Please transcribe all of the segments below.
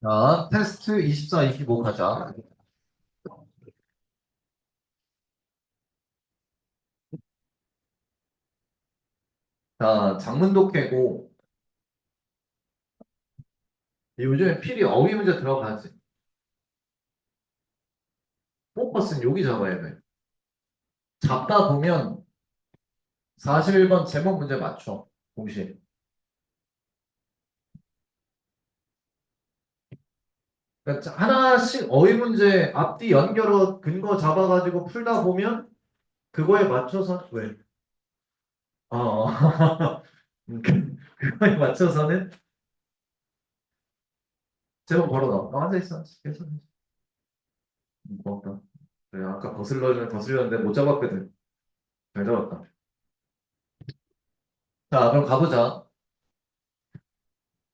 자, 테스트 24, 25 가자. 자, 장문도 깨고, 요즘에 필히 어휘 문제 들어가지. 포커스는 여기 잡아야 돼. 잡다 보면 41번 제목 문제 맞춰. 동시에. 그러니까 하나씩 어휘 문제 앞뒤 연결어 근거 잡아가지고 풀다 보면 그거에 맞춰서, 왜? 어, 그거에 맞춰서는 제목 걸어 넣어. 앉아있어. 괜찮아. 고맙다. 그래, 아까 거슬렸는데 못 잡았거든. 잘 잡았다. 자, 그럼 가보자.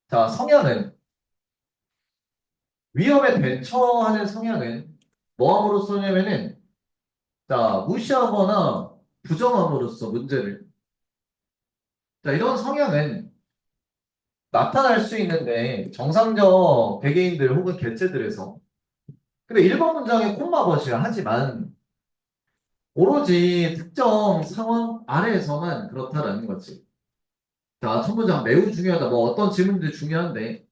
자, 성향은 위험에 대처하는 성향은 뭐함으로써냐면은 자 무시하거나 부정함으로써 문제를 자 이런 성향은 나타날 수 있는데 정상적 개개인들 혹은 개체들에서 근데 1번 문장에 콤마버시야 하지만 오로지 특정 상황 아래에서만 그렇다라는 거지. 자, 첫 문장 매우 중요하다. 뭐 어떤 질문도 중요한데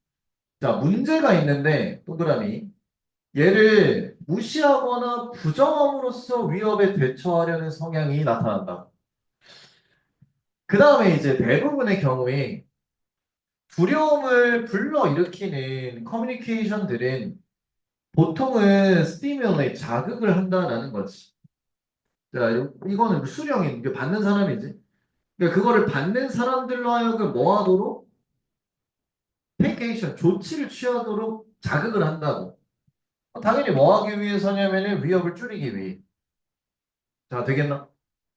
자 문제가 있는데 동그라미 얘를 무시하거나 부정함으로써 위협에 대처하려는 성향이 나타난다. 그 다음에 이제 대부분의 경우에 두려움을 불러일으키는 커뮤니케이션들은 보통은 stimulate, 자극을 한다라는 거지. 자, 이거는 수령인, 이게 받는 사람이지. 그러니까 그거를 받는 사람들로 하여금 뭐 하도록? take action, 조치를 취하도록 자극을 한다고. 당연히 뭐 하기 위해서냐면은 위협을 줄이기 위해. 자, 되겠나?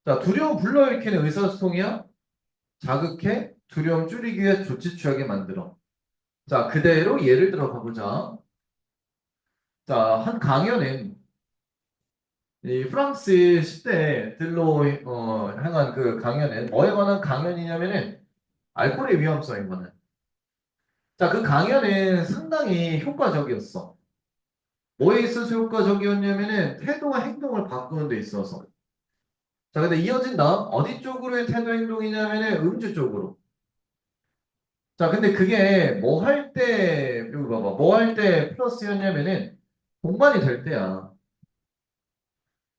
자, 두려움 불러일으키는 의사소통이야. 자극해 두려움 줄이기 위해 조치 취하게 만들어. 자, 그대로 예를 들어 가보자. 자, 한 강연은 이 프랑스 10대들로 향한 그 강연은 뭐에 관한 강연이냐면은 알코올의 위험성에 관한. 자, 그 강연은 상당히 효과적이었어. 뭐에 있어서 효과적이었냐면은 태도와 행동을 바꾸는 데 있어서. 자, 근데 이어진 다음 어디 쪽으로의 태도 행동이냐면은 음주 쪽으로. 자, 근데 그게 뭐 할 때, 여기 봐봐. 뭐 할 때 플러스였냐면은 동반이 될 때야.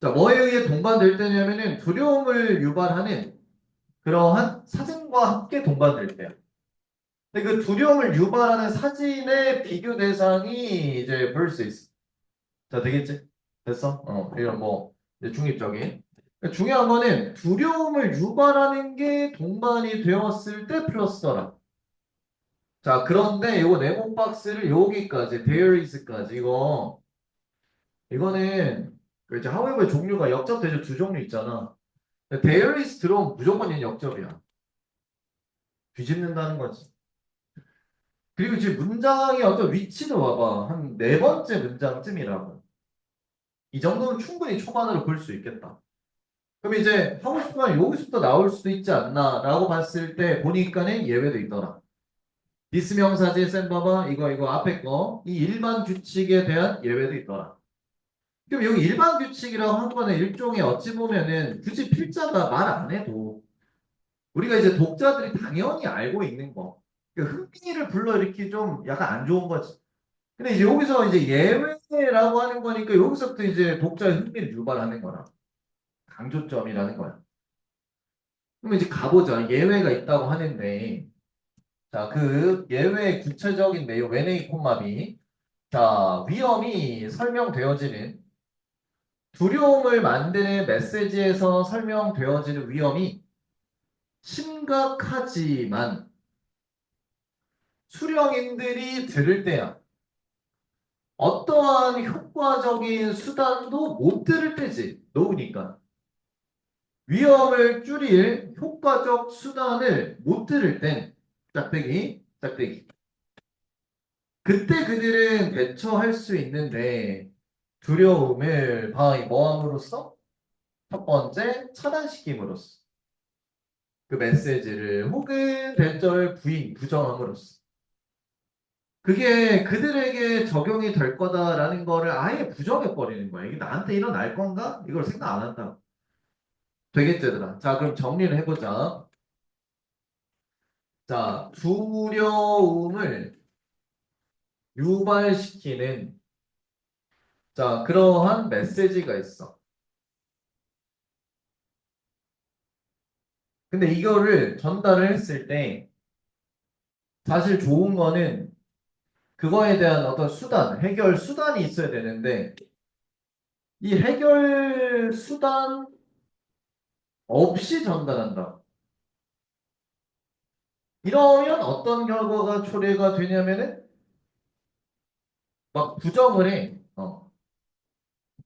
자, 뭐에 의해 동반될 때냐면은 두려움을 유발하는 그러한 사진과 함께 동반될 때야. 근데 그 두려움을 유발하는 사진의 비교 대상이 이제 versus. 자, 되겠지? 됐어? 이런 뭐 이제 중립적인. 그러니까 중요한 거는 두려움을 유발하는 게 동반이 되었을 때 플러스더라. 자, 그런데 이거 네모 박스를 여기까지, there is까지 이거는 그 이제 however 종류가 역접 대조 두 종류 있잖아. there is 들어오면 무조건 얘는 역접이야. 뒤집는다는 거지. 그리고 지금 문장의 어떤 위치도 봐봐. 한 네 번째 문장쯤이라고. 이 정도면 충분히 초반으로 볼 수 있겠다. 그럼 이제 하고 싶은 말 여기서부터 나올 수도 있지 않나 라고 봤을 때 보니까는 예외도 있더라. 디스 명사지 쌤 봐봐. 이거 앞에 거. 이 일반 규칙에 대한 예외도 있더라. 그럼 여기 일반 규칙이라고 한 거는 일종의 어찌 보면은 굳이 필자가 말 안 해도 우리가 이제 독자들이 당연히 알고 있는 거. 그러니까 흥미를 불러일으키기 좀 약간 안 좋은 거지. 근데 이제 여기서 이제 예외라고 하는 거니까 여기서부터 이제 독자의 흥미를 유발하는 거라. 강조점이라는 거야. 그럼 이제 가보자. 예외가 있다고 하는데, 자, 그 예외의 구체적인 내용, 웬의 콤마비. 자, 위험이 설명되어지는 두려움을 만드는 메시지에서 설명되어지는 위험이 심각하지만 수령인들이 들을 때야. 어떠한 효과적인 수단도 못 들을 때지. 놓으니까. 위험을 줄일 효과적 수단을 못 들을 땐 짝대기, 짝대기. 그때 그들은 대처할 수 있는데 두려움을 방이 뭐함으로써? 첫 번째, 차단시킴으로써. 그 메시지를 혹은 대처를 부정함으로써. 그게 그들에게 적용이 될 거다라는 거를 아예 부정해 버리는 거야. 이게 나한테 일어날 건가? 이걸 생각 안 한다. 되겠지, 얘들아. 자, 그럼 정리를 해보자. 자, 두려움을 유발시키는 자, 그러한 메시지가 있어. 근데 이거를 전달을 했을 때 사실 좋은 거는 그거에 대한 어떤 수단, 해결 수단이 있어야 되는데 이 해결 수단 없이 전달한다. 이러면 어떤 결과가 초래가 되냐면은 막 부정을 해.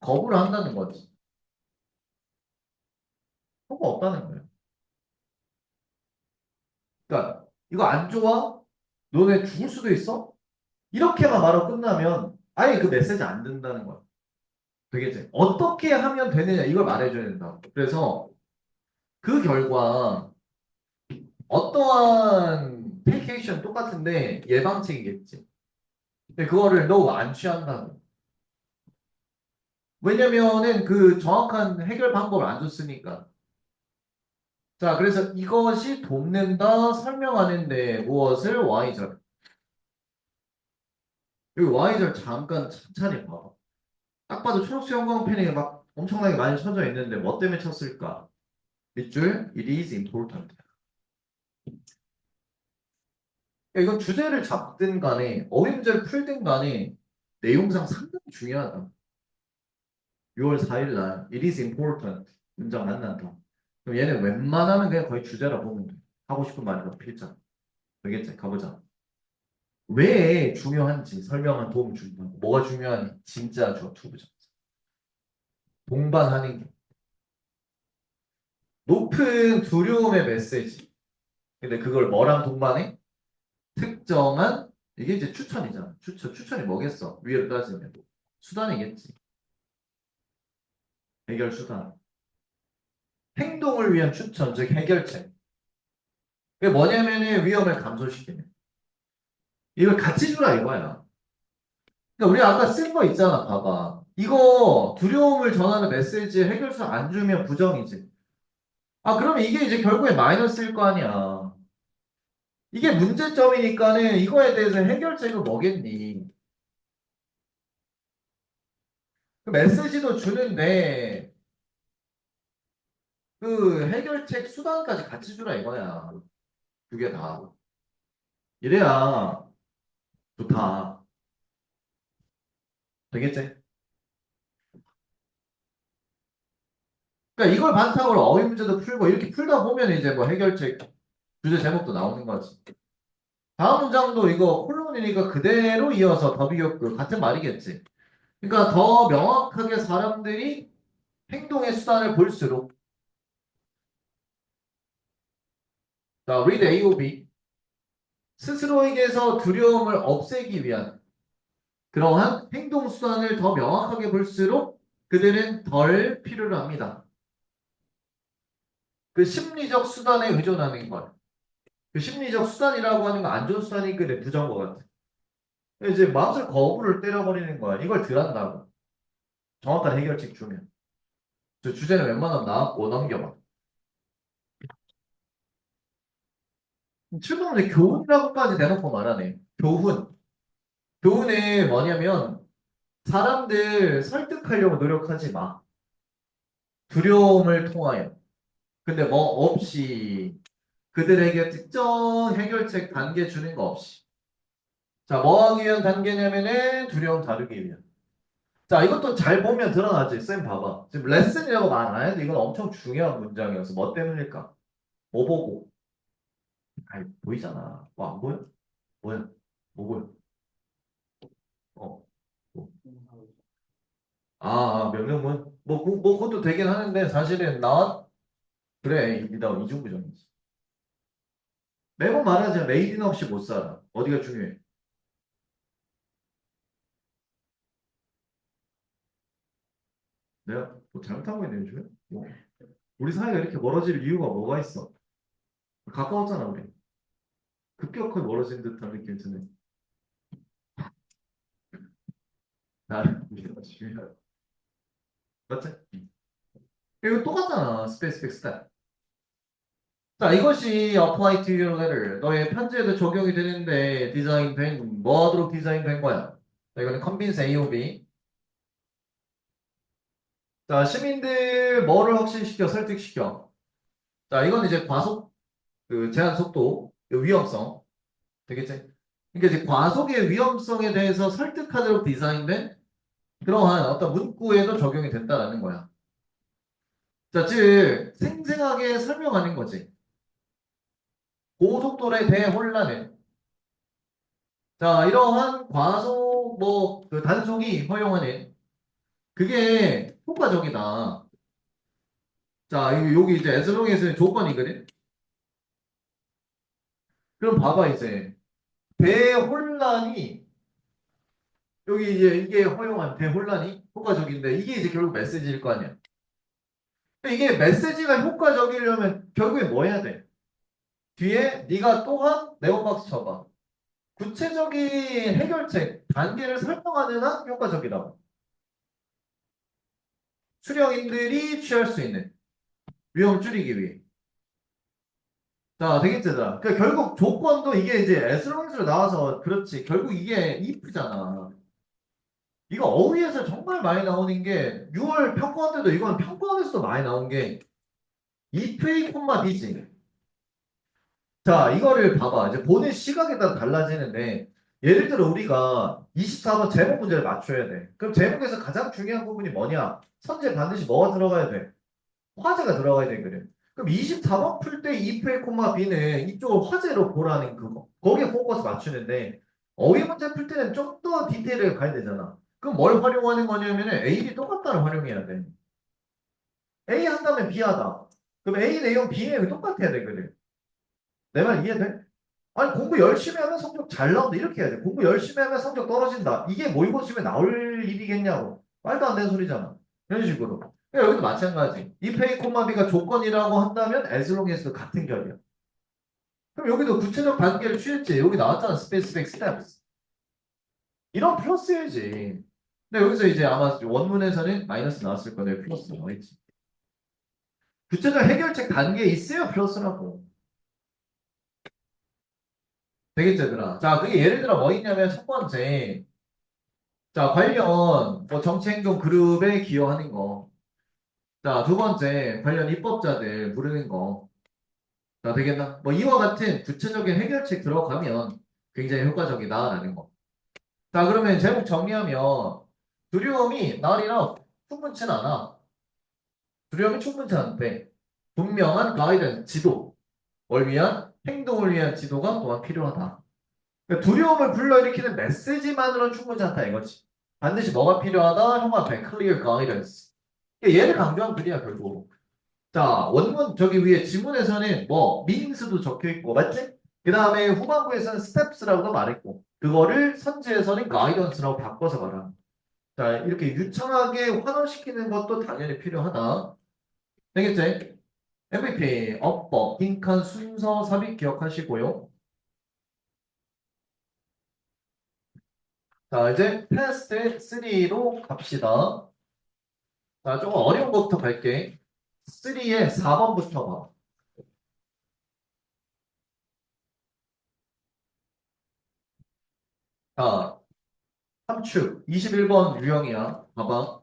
거부를 한다는 거지. 효과 없다는 거예요. 그러니까 이거 안 좋아? 너네 죽을 수도 있어? 이렇게만 말하고 끝나면 아예 그 메시지 안 된다는 거야. 되겠지? 어떻게 하면 되느냐 이걸 말해줘야 된다. 그래서 그 결과 어떠한 테이크 액션 똑같은데 예방책이겠지. 근데 그거를 너무 안 취한다고. 왜냐면은 그 정확한 해결 방법을 안 줬으니까. 자, 그래서 이것이 돕는다 설명하는데 무엇을 Y절. 여기 Y절 잠깐 천천히 봐봐. 딱 봐도 초록색 형광펜이 막 엄청나게 많이 쳐져 있는데 뭐 때문에 쳤을까? 밑줄 It is important. 그러니까 이건 주제를 잡든 간에 어휘문제를 풀든 간에 내용상 상당히 중요하다. 6월 4일 날 It is important 문장 만난다. 그럼 얘는 웬만하면 그냥 거의 주제라 보면 돼. 하고 싶은 말이 다 필자. 되겠지? 가보자. 왜 중요한지 설명한 도움을 준다. 뭐가 중요하니? 진짜 투부정. 동반하는 게. 높은 두려움의 메시지. 근데 그걸 뭐랑 동반해? 특정한 이게 이제 추천이잖아. 추천이 뭐겠어? 위로 따지면 수단이겠지. 해결 수단. 행동을 위한 추천, 즉 해결책. 그게 뭐냐면은 위험을 감소시키는. 이걸 같이 주라 이거야. 그러니까 우리 아까 쓴 거 있잖아, 봐봐. 이거 두려움을 전하는 메시지 해결사 안 주면 부정이지. 아, 그러면 이게 이제 결국에 마이너스일 거 아니야. 이게 문제점이니까는 이거에 대해서 해결책은 뭐겠니? 그 메시지도 주는데 그 해결책 수단까지 같이 주라 이거야. 두 개 다. 이래야 좋다. 되겠지? 그러니까 이걸 바탕으로 어휘 문제도 풀고 이렇게 풀다 보면 이제 뭐 해결책 주제 제목도 나오는 거지. 다음 문장도 이거 콜론이니까 그대로 이어서 더비교급 같은 말이겠지. 그러니까 더 명확하게 사람들이 행동의 수단을 볼수록 자, read A o B 스스로에게서 두려움을 없애기 위한 그러한 행동 수단을 더 명확하게 볼수록 그들은 덜 필요로 합니다. 그 심리적 수단에 의존하는 것. 그 심리적 수단이라고 하는 건 안 좋은 수단이 그 부정인 것 같아. 이제 마음속 거부를 때려버리는 거야. 이걸 덜한다고. 정확한 해결책 주면. 저 주제는 웬만하면 나왔고 넘겨봐. 7번은 교훈이라고까지 대놓고 말하네. 교훈. 교훈이 뭐냐면 사람들 설득하려고 노력하지 마. 두려움을 통하여. 근데 뭐 없이 그들에게 특정 해결책 단계 주는 거 없이. 자, 뭐 하기 위한 단계냐면은 두려움 다루기 위한. 자, 이것도 잘 보면 드러나지. 쌤 봐봐. 지금 레슨이라고 말 안 했는데 이건 엄청 중요한 문장이어서 뭐 때문일까? 뭐 보고? 아이, 보이잖아. 뭐 안 보여? 뭐야? 뭐 보여? 어. 뭐. 명령문? 그것도 되긴 하는데 사실은 그래, 이다 이중부정이지. 매번 말하자면 메이드는 없이 못 살아. 어디가 중요해? 내가 뭐 잘못한 거 있는 요즘에? 뭐. 우리 사이가 이렇게 멀어질 이유가 뭐가 있어? 가까웠잖아, 우리. 급격하게 멀어진 듯한 느낌이 드네. 나를 믿어주면. 맞지? 이거 똑같잖아. 스페이스백 스텝. 자, 이것이 apply to your letter. 너의 편지에도 적용이 되는데 디자인된, 뭐 하도록 디자인된 거야? 자, 이거는 convince A or B. 자, 시민들 뭐를 확신시켜, 설득시켜. 자, 이건 이제 과속, 그 제한 속도, 그 위험성. 되겠지? 그러니까 이제 과속의 위험성에 대해서 설득하도록 디자인된 그러한 어떤 문구에도 적용이 된다라는 거야. 자, 즉, 생생하게 설명하는 거지. 고속도로에 대해 혼란을. 자, 이러한 과속, 뭐, 그 단속이 허용하는, 그게 효과적이다. 자, 여기 이제 에스롱에서의 조건이거든? 그럼 봐봐, 이제. 대혼란이, 여기 이제 이게 허용한 대혼란이 효과적인데, 이게 이제 결국 메시지일 거 아니야. 이게 메시지가 효과적이려면 결국에 뭐 해야 돼? 뒤에 네가 또한 네오박스 쳐봐. 구체적인 해결책, 단계를 설명하는 한 효과적이다. 수령인들이 취할 수 있는 위험을 줄이기 위해. 자, 되겠지다. 그러니까 결국 조건도 이게 이제 에스론스로 나와서 그렇지. 결국 이게 if잖아. 이거 어휘에서 정말 많이 나오는 게 6월 평가원 때도 이건 평가원에서도 많이 나온 게 if a, b지. 자, 이거를 봐봐. 이제 보는 시각에 따라 달라지는데 예를 들어 우리가 24번 제목 문제를 맞춰야 돼. 그럼 제목에서 가장 중요한 부분이 뭐냐? 선제 반드시 뭐가 들어가야 돼? 화제가 들어가야 되거든. 그럼 24번 풀 때 if A, B는 이쪽을 화제로 보라는 그거. 거기에 포커스 맞추는데 어휘 문제 풀 때는 좀 더 디테일을 가야 되잖아. 그럼 뭘 활용하는 거냐면은 A, B 똑같다를 활용해야 돼. A 한다면 B 하다. 그럼 A 내용, B 내용이 똑같아야 되거든. 내 말 이해돼? 아니 공부 열심히 하면 성적 잘 나온다 이렇게 해야 돼. 공부 열심히 하면 성적 떨어진다. 이게 모의고시에 나올 일이겠냐고. 말도 안 되는 소리잖아. 이런 식으로. 그러니까 여기도 마찬가지. if a, b가 조건이라고 한다면 as long as도 같은 결이야. 그럼 여기도 구체적 단계를 취했지. 여기 나왔잖아. specific steps. 이런 플러스야지. 근데 여기서 이제 아마 원문에서는 마이너스 나왔을 거네. 플러스 나와있지. 구체적 해결책 단계에 있어야 플러스라고. 되겠지, 얘들아. 자, 그게 예를 들어 뭐 있냐면 첫 번째. 자, 관련 뭐 정치행동 그룹에 기여하는 거. 자, 두 번째, 관련 입법자들 부르는 거. 자, 되겠나? 뭐 이와 같은 구체적인 해결책 들어가면 굉장히 효과적이다라는 거. 자, 그러면 제목 정리하면 두려움이 not enough. 충분치 않아. 두려움이 충분치 않대. 분명한 가이드, 지도. 뭘 위한? 행동을 위한 지도가 또한 필요하다. 그러니까 두려움을 불러일으키는 메시지만으로는 충분치 않다 이거지. 반드시 뭐가 필요하다? 형한테 clear guidance. 얘를 강조한 글이야 결국. 자, 원문 저기 위에 지문에서는 뭐 meanings도 적혀 있고 맞지? 그 다음에 후반부에서는 steps라고도 말했고 그거를 선지에서는 guidance라고 바꿔서 말함. 자, 이렇게 유창하게 환원시키는 것도 당연히 필요하다. 되겠지? MVP, 어법, 빈칸, 순서, 삽입 기억하시고요. 자, 이제 패스트 3로 갑시다. 자, 조금 어려운 것부터 갈게. 3의 4번부터 봐. 자, 함축 21번 유형이야. 봐봐.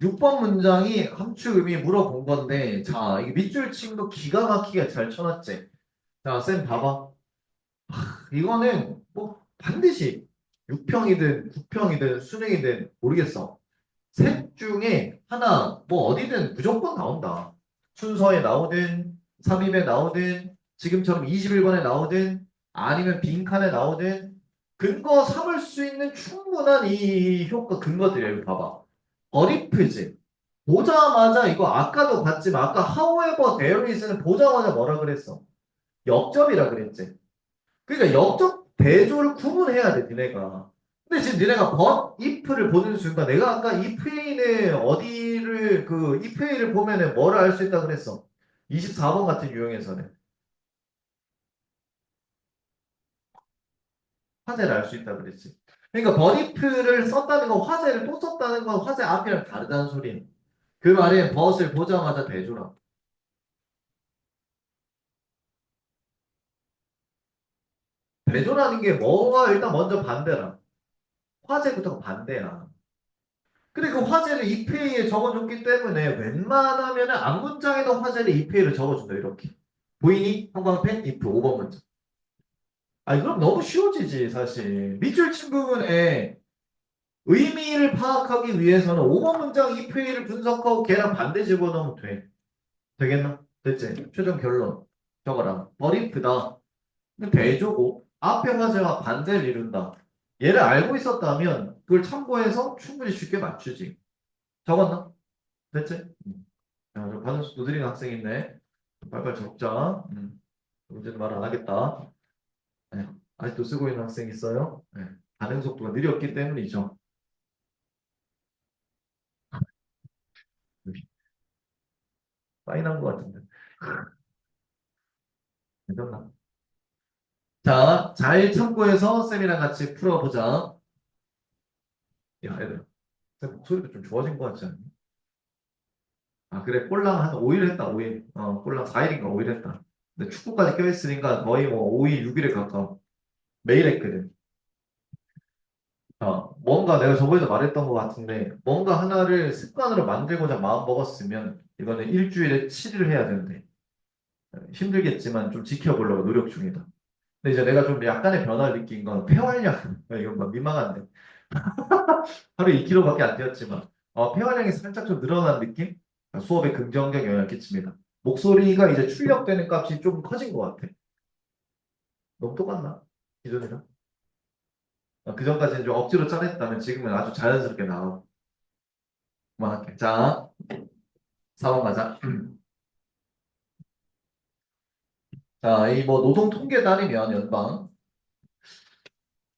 6번 문장이 함축 의미 물어본 건데, 자, 이게 밑줄 친 거 기가 막히게 잘 쳐놨지. 자, 쌤 봐봐. 이거는 뭐 반드시 6평이든 9평이든 수능이든 모르겠어. 셋 중에 하나, 뭐 어디든 무조건 나온다. 순서에 나오든, 삽입에 나오든, 지금처럼 21번에 나오든, 아니면 빈칸에 나오든, 근거 삼을 수 있는 충분한 이 효과 근거들이야. 이거 봐봐. 어리프지. 보자마자 이거 아까도 봤지만 아까 however there is는 보자마자 뭐라 그랬어? 역접이라 그랬지. 그러니까 역접 대조를 구분해야 돼, 니네가. 근데 지금 니네가 but, if를 보는 순간 내가 아까 if a는 어디를 그 if a를 보면은 뭐를 알 수 있다 그랬어? 24번 같은 유형에서는. 화재를 알 수 있다 그랬지. 그러니까 버디프를 썼다는 건 화재를 또 썼다는 건 화재 앞이랑 다르다는 소리예요. 그 말은 벗을 보자마자 대조라. 대조라는 게 뭐가 일단 먼저 반대라. 화재부터 반대야. 근데 그 화제를 EPA에 적어줬기 때문에 웬만하면 앞문장에도 화제를 EPA를 적어준다 이렇게. 보이니? 형광펜 if 5번 문장. 아니 그럼 너무 쉬워지지 사실. 밑줄 친 부분에 의미를 파악하기 위해서는 5번 문장 EPA를 분석하고 걔랑 반대 집어넣으면 돼. 되겠나? 됐지? 최종 결론 적어라. 버림프다. 대조고 앞에 화제와 반대를 이룬다. 얘를 알고 있었다면 그걸 참고해서 충분히 쉽게 맞추지. 적었나? 됐지? 야, 저 반응 속도 느린 학생 있네. 빨리빨리 적자. 문제는 말 안 하겠다. 네. 아직도 쓰고 있는 학생 있어요? 네. 반응 속도가 느렸기 때문이죠. 사인한 것 같은데. 괜찮나? 자, 잘 참고해서 쌤이랑 같이 풀어보자. 야, 애들. 쌤 목소리도 좀 좋아진 것 같지 않니? 아, 그래. 꼴랑 한 5일 했다, 5일. 꼴랑 4일인가 5일 했다. 근데 축구까지 껴있으니까 거의 뭐 5일, 6일에 가까워. 매일 했거든. 뭔가 내가 저번에도 말했던 것 같은데, 뭔가 하나를 습관으로 만들고자 마음 먹었으면, 이거는 일주일에 7일 해야 되는데, 힘들겠지만 좀 지켜보려고 노력 중이다. 근데 이제 내가 좀 약간의 변화를 느낀 건 폐활량, 이건 막 민망한데, 하루에 2kg밖에 안 뛰었지만, 폐활량이 살짝 좀 늘어난 느낌? 수업에 긍정적 영향을 끼칩니다. 목소리가 이제 출력되는 값이 좀 커진 것 같아. 너무 똑같나? 기존이랑? 그 전까지는 좀 억지로 짜냈다면 지금은 아주 자연스럽게 나오고. 그만할게. 자, 4번 가자. 자, 이 뭐 노동 통계에 따르면 연방.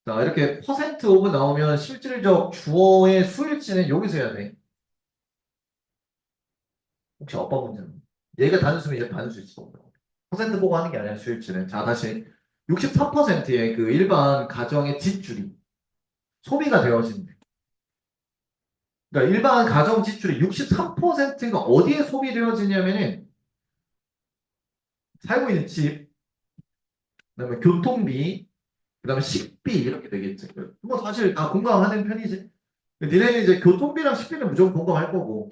자, 이렇게 퍼센트 오브 나오면 실질적 주어의 수일치는 여기서 해야 돼. 혹시 어법 문제는? 얘가 단수면 이제 단수지. 퍼센트 보고 하는 게 아니야, 수일치는. 자, 다시. 64%의 그 일반 가정의 지출이 소비가 되어진대. 그러니까 일반 가정 지출의 63%가 어디에 소비되어지냐면은 살고 있는 집, 그다음에 교통비, 그다음에 식비 이렇게 되겠지. 뭐 사실 다 공감하는 편이지. 니네는 이제 교통비랑 식비는 무조건 공감할 거고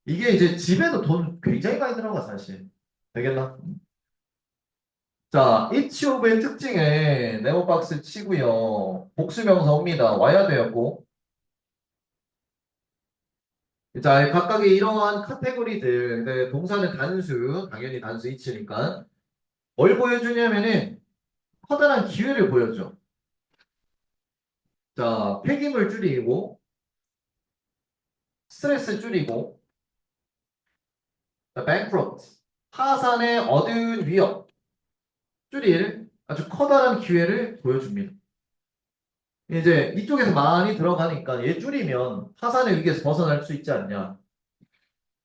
이게 이제 집에도 돈 굉장히 많이 들어가 사실. 되겠나? 자, 이치오브의 특징에 네모박스 치고요. 복수명사 옵니다. 와야 되었고. 자, 각각의 이러한 카테고리들, 네, 동사는 단수, 당연히 단수 이치니까 뭘 보여주냐면은 커다란 기회를 보여줘. 자, 폐기물 줄이고 스트레스 줄이고 bankrupt 파산에 얻은 위협 줄일 아주 커다란 기회를 보여줍니다. 이제 이쪽에서 많이 들어가니까 얘 줄이면 파산의 위기에서 벗어날 수 있지 않냐.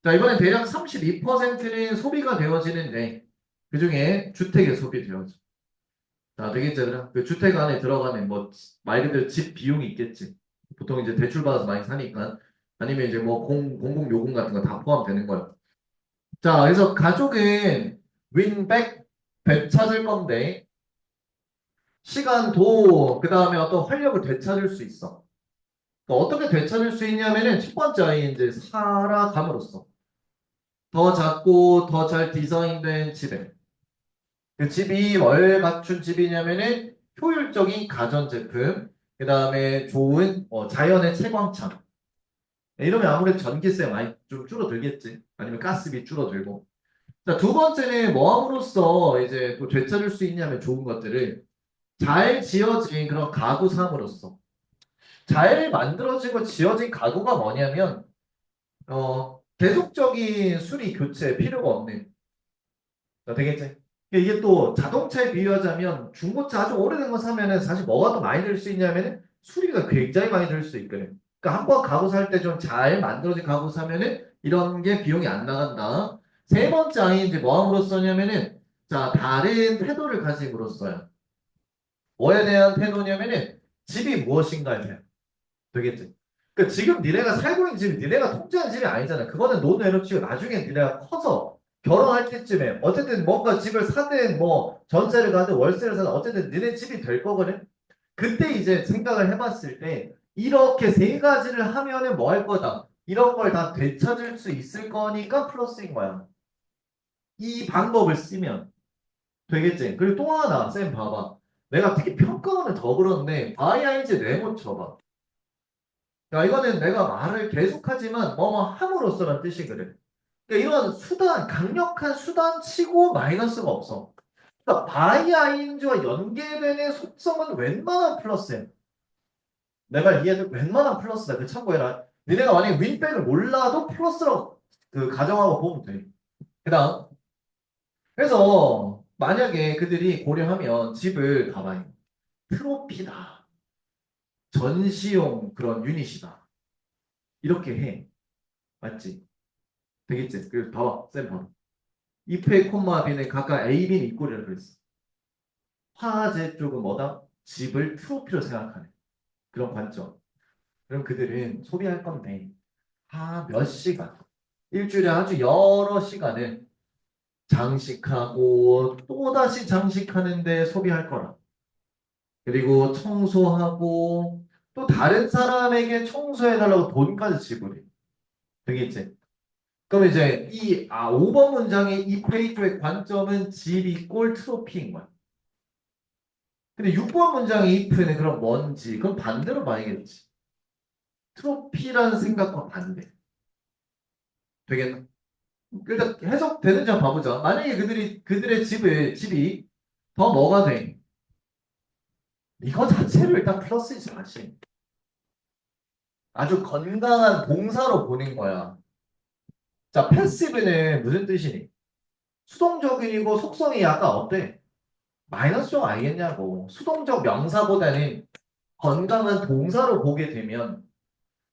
자, 이번엔 대략 32%는 소비가 되어지는데 그중에 주택에 소비되어져. 자, 되겠죠. 그럼 그 주택 안에 들어가는 뭐 말 그대로 집 비용이 있겠지. 보통 이제 대출 받아서 많이 사니까 아니면 이제 뭐 공공 요금 같은 거 다 포함되는 거예요. 자, 그래서 가족은 윈백 되찾을 건데 시간도 그 다음에 어떤 활력을 되찾을 수 있어. 그러니까 어떻게 되찾을 수 있냐면은 첫 번째 아이 이제 살아감으로써 더 작고 더 잘 디자인된 집에 그 집이 뭘 갖춘 집이냐면은 효율적인 가전제품 그 다음에 좋은 자연의 채광창 이러면 아무래도 전기세 많이 좀 줄어들겠지 아니면 가스비 줄어들고 자, 두 번째는 뭐함으로써 이제 또 되찾을 수 있냐면 좋은 것들을 잘 지어진 그런 가구 사업으로서 잘 만들어지고 지어진 가구가 뭐냐면 계속적인 수리 교체 필요가 없는 되겠지? 이게 또 자동차에 비유하자면 중고차 아주 오래된 거 사면은 사실 뭐가 더 많이 들 수 있냐면은 수리가 굉장히 많이 들 수 있거든. 그러니까 한번 가구 살 때 좀 잘 만들어진 가구 사면은 이런 게 비용이 안 나간다. 세 번째 아이 이제 뭐함으로써냐면은 자 다른 태도를 가짐으로써요. 뭐에 대한 태도냐면은 집이 무엇인가에 대한. 되겠지? 그 지금 니네가 살고 있는 집이 니네가 통제하는 집이 아니잖아. 그거는 논외로 치고 나중에 니네가 커서 결혼할 때쯤에 어쨌든 뭔가 집을 사든 뭐 전세를 가든 월세를 사든 어쨌든 니네 집이 될 거거든. 그때 이제 생각을 해봤을 때 이렇게 세 가지를 하면은 뭐 할 거다. 이런 걸 다 되찾을 수 있을 거니까 플러스인 거야. 이 방법을 쓰면 되겠지. 그리고 또 하나, 쌤 봐봐. 내가 특히 평가원은 더 그런데 바이아인지 네모 쳐봐. 야, 이거는 내가 말을 계속하지만 뭐뭐 함으로써라는 뜻이 그래. 그러니까 이런 수단, 강력한 수단치고 마이너스가 없어. 그러니까 바이아인즈와 연계되는 속성은 웬만한 플러스야. 내가 이해도 웬만한 플러스다. 그 참고해라. 니네가 만약에 윈백을 몰라도 플러스라고 그 가정하고 보면 돼. 그다음 그래서 만약에 그들이 고려하면 집을 봐봐요. 트로피다. 전시용 그런 유닛이다. 이렇게 해. 맞지? 되겠지? 그래서 봐봐. 쌤 봐봐. if의 콤마 b는 각각 a, b는 이꼴이라고 그랬어. 화재 쪽은 뭐다? 집을 트로피로 생각하네. 그런 관점. 그럼 그들은 소비할 건데 몇 시간, 일주일에 아주 여러 시간을 장식하고 또다시 장식하는데 소비할 거라. 그리고 청소하고 또 다른 사람에게 청소해달라고 돈까지 지불해. 되겠지? 그럼 이제 5번 문장의 이 페이지의 관점은 집이 꼴 트로피인 거야. 근데 6번 문장의 if는 그럼 뭔지? 그럼 반대로 봐야겠지. 트로피라는 생각과 반대. 되겠나? 일단 해석되는지 한번 봐보자. 만약에 그들의 집이 더 뭐가 돼? 이거 자체를 일단 플러스이지 마시. 아주 건강한 봉사로 보는 거야. 자, 패시브는 무슨 뜻이니? 수동적이고 속성이 약간 어때? 마이너스형 알겠냐고. 수동적 명사보다는 건강한 동사로 보게 되면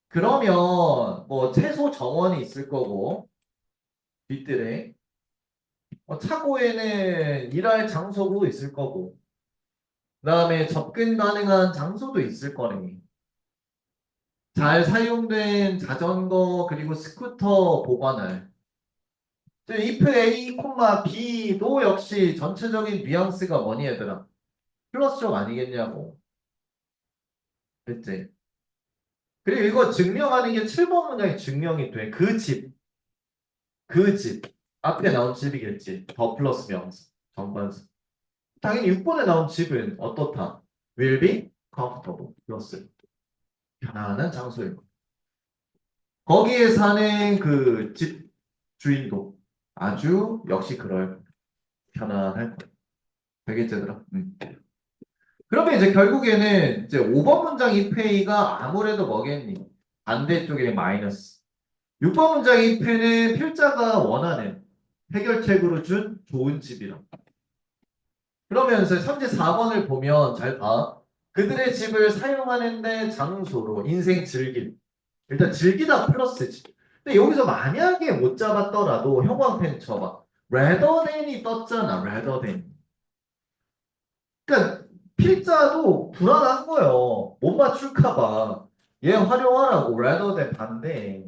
그러면 뭐 채소 정원이 있을 거고 뒤뜰에 차고에는 일할 장소도 있을 거고 그다음에 접근 가능한 장소도 있을 거니 잘 사용된 자전거 그리고 스쿠터 보관할 if A, B도 역시 전체적인 뉘앙스가 뭐니 얘들아? 플러스적 아니겠냐고. 그치? 그리고 이거 증명하는 게 7번 문장이 증명이 돼. 그 집. 앞에 나온 집이겠지. 더 플러스 명사. 전반사. 당연히 6번에 나온 집은 어떻다? will be comfortable. 플러스. 편안한 장소일 거. 거기에 사는 그 집 주인도 아주 역시 그럴 편안할 거야. 되겠지, 얘들아? 그러면 이제 결국에는 이제 5번 문장 ifA가 아무래도 뭐겠니? 반대쪽에 마이너스. 6번 문장 if는 필자가 원하는 해결책으로 준 좋은 집이라. 그러면서 3제 4번을 보면 잘 봐. 그들의 집을 사용하는데 장소로 인생 즐길. 일단 즐기다 플러스지. 근데 여기서 만약에 못 잡았더라도 형광펜 쳐봐. rather than이 떴잖아. rather than. 그러니까 필자도 불안한 거예요. 못 맞출까 봐. 얘 활용하라고 rather than 반대.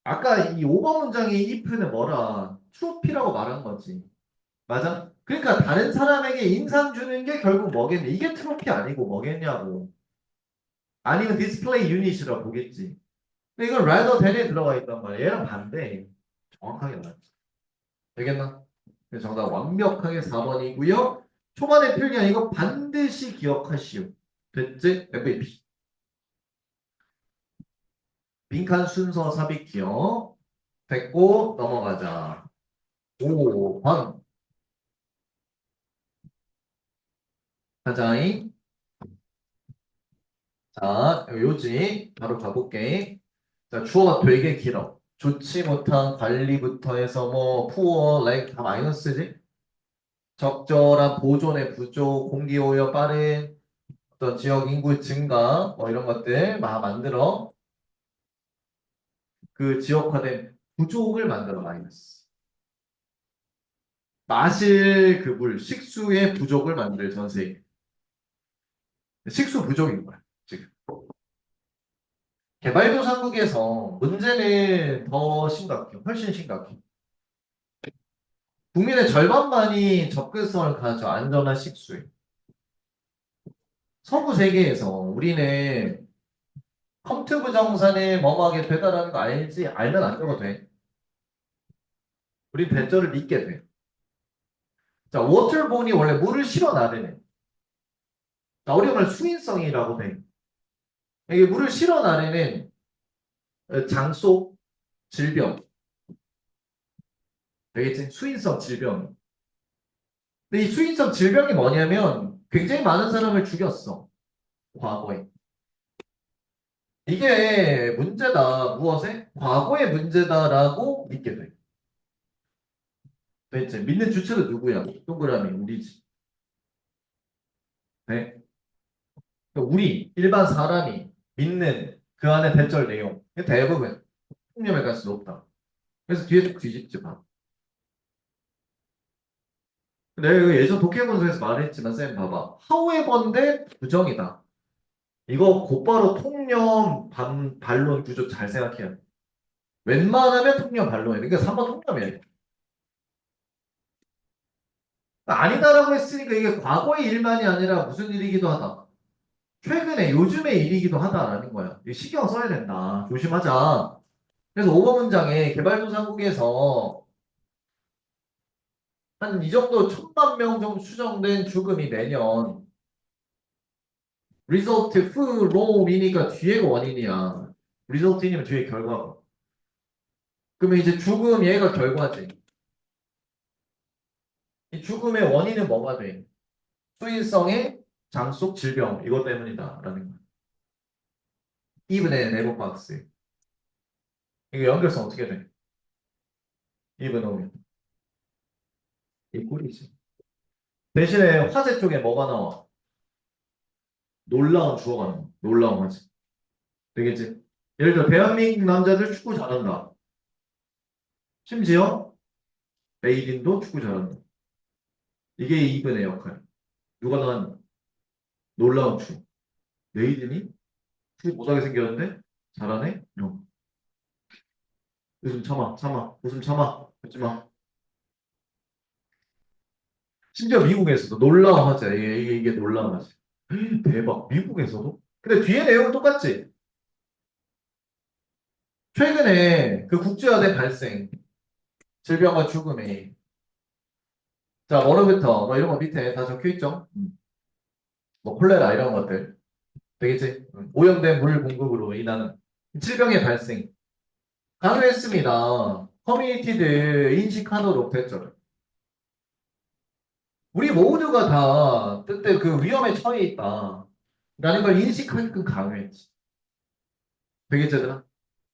아까 이 5번 문장의 if는 뭐라? true피라고 말한 거지. 맞아? 그러니까 다른 사람에게 인상 주는 게 결국 뭐겠니? 이게 트로피 아니고 뭐겠냐고. 아니면 디스플레이 유닛이라 보겠지. 근데 이건 rather than에 들어가 있단 말이야. 얘랑 반대. 정확하게 맞지. 되겠나? 그래서 정답 완벽하게 4번이고요. 초반에 필기한 이거 반드시 기억하시오. 됐지? MVP. 빈칸 순서 삽입 기억. 됐고 넘어가자. 5번. 가자잉. 자, 요지 바로 가볼게. 자, 주어가 되게 길어. 좋지 못한 관리부터 해서 뭐 푸어, 렉 다 마이너스지? 적절한 보존의 부족, 공기오염 빠른 어떤 지역 인구 증가 뭐 이런 것들 막 만들어 그 지역화된 부족을 만들어 마이너스. 마실 그 물, 식수의 부족을 만들 전 세계. 식수 부족인 거야, 지금. 개발도상국에서 문제는 더 심각해. 훨씬 심각해. 국민의 절반만이 접근성을 가져 안전한 식수에. 서구 세계에서 우리는 컴투브 정산에 뭐뭐하게 배달하는 거 알지? 알면 안 줘도 돼. 우린 배터를 믿게 돼. 자, 워터본이 원래 물을 실어 나르는. 자, 우리 말 수인성이라고 돼. 이게 물을 실어 나르는 장소 질병. 되겠지? 수인성 질병. 근데 이 수인성 질병이 뭐냐면 굉장히 많은 사람을 죽였어. 과거에. 이게 문제다. 무엇에? 과거의 문제다라고 믿게 돼. 됐지? 믿는 주체도 누구야? 동그라미 우리지. 네? 그러니까 우리 일반 사람이 믿는 그 안에 대절 내용 대부분 폭력을 갈 수 높다. 그래서 뒤에 쭉 뒤집지 마. 내가 예전 독해본서에서 말했지만 쌤 봐봐. however인데 부정이다. 이거 곧바로 통념 반론 구조 잘 생각해야 돼. 웬만하면 통념 반론이야. 그러니까 3번 통념이야. 그러니까 아니다라고 했으니까 이게 과거의 일만이 아니라 무슨 일이기도 하다. 최근에 요즘의 일이기도 하다라는 거야. 이거 신경 써야 된다. 조심하자. 그래서 5번 문장에 개발도상국에서 한 이 정도 1,000만 명 정도 추정된 죽음이 매년 result from이니까 뒤에가 원인이야. result이면 뒤에 결과가. 그러면 이제 죽음 얘가 결과지. 이 죽음의 원인은 뭐가 돼? 수인성의 장속 질병 이것 때문이다라는 거야. 이분의 네모 박스. 이거 연결성 어떻게 돼? 이분 오면 이 꿀이지. 대신에 화재 쪽에 뭐가 나와? 놀라운 주어가 나와. 놀라운 화재. 되겠지? 예를 들어 대한민국 남자들 축구 잘한다. 심지어 메이딘도 축구 잘한다. 이게 이분의 역할. 누가 나왔나? 놀라운 축. 메이딘이 축구 못하게 생겼는데 잘하네? 이런. 웃음 참아, 참아, 웃음 참아, 하지 마. 심지어 미국에서도 놀라운 화제. 이게 놀라운 화제. 대박. 미국에서도? 근데 뒤에 내용은 똑같지? 최근에 그 국제화된 발생, 질병과 죽음이. 자, 뭐로부터, 뭐 이런 거 밑에 다 적혀 있죠? 뭐 콜레라 이런 것들. 되겠지? 오염된 물 공급으로 인하는 질병의 발생. 강요했습니다. 커뮤니티들 인식하도록 됐죠. 우리 모두가 다 그때 그 위험에 처해 있다. 라는 걸 인식하게끔 강요했지. 되겠지, 얘들아?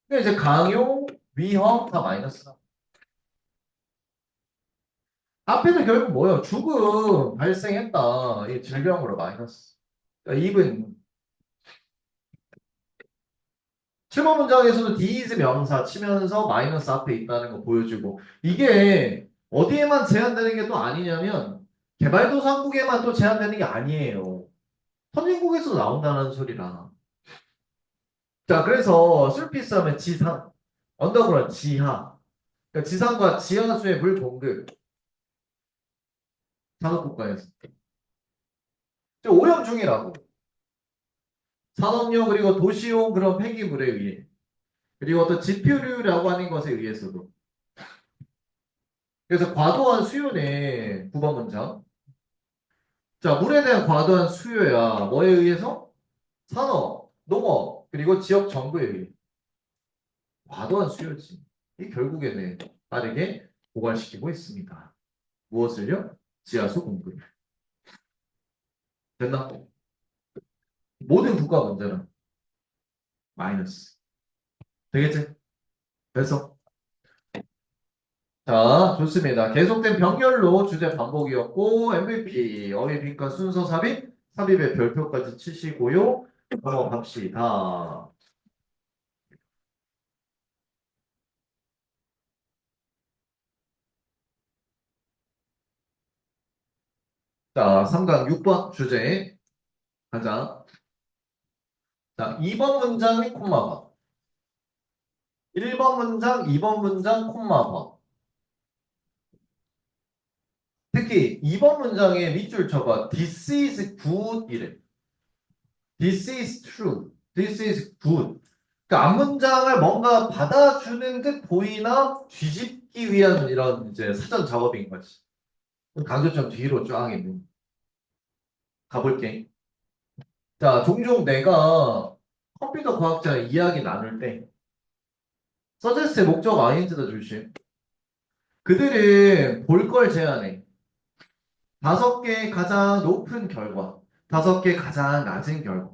근데 이제 강요, 위험 다 마이너스다. 앞에는 결국 뭐예요? 죽음 발생했다. 이 질병으로 마이너스. 그러니까 입은 7번 문장에서도 these 명사 치면서 마이너스 앞에 있다는 거 보여주고 이게 어디에만 제한되는 게 또 아니냐면 개발도상국에만 또 제한되는 게 아니에요. 선진국에서도 나온다는 소리라. 자, 그래서 surface 하면 지상, 언더그라운드 지하. 그러니까 지상과 지하수의 물 공급. 산업국가에서. 오염 중이라고. 산업용 그리고 도시용 그런 폐기물에 의해. 그리고 어떤 지표류라고 하는 것에 의해서도. 그래서 과도한 수요네. 9번 문장. 자, 물에 대한 과도한 수요야. 뭐에 의해서? 산업, 농업, 그리고 지역 정부에 의해. 과도한 수요지. 이 결국에는 빠르게 고갈시키고 있습니다. 무엇을요? 지하수 공급. 됐나? 모든 국가 문제는 마이너스. 되겠지? 그래서 자, 좋습니다. 계속된 병렬로 주제 반복이었고 MVP, 어휘 빈칸 순서 삽입, 삽입의 별표까지 치시고요. 넘어갑시다. 자, 3강 6번 주제. 가자. 자, 2번 문장이 콤마봐. 1번 문장, 2번 문장, 콤마봐. 특히 2번 문장에 밑줄 쳐봐. This is good 이래. This is true. This is good. 그러니까 앞문장을 뭔가 받아주는 듯 보이나 뒤집기 위한 이런 이제 사전 작업인 거지. 강조점 뒤로 쫙 있는. 가볼게. 자, 종종 내가 컴퓨터 과학자 이야기 나눌 때 서제스트의 목적 ING다 조심. 그들은 볼 걸 제안해. 5개 가장 높은 결과, 5개 가장 낮은 결과,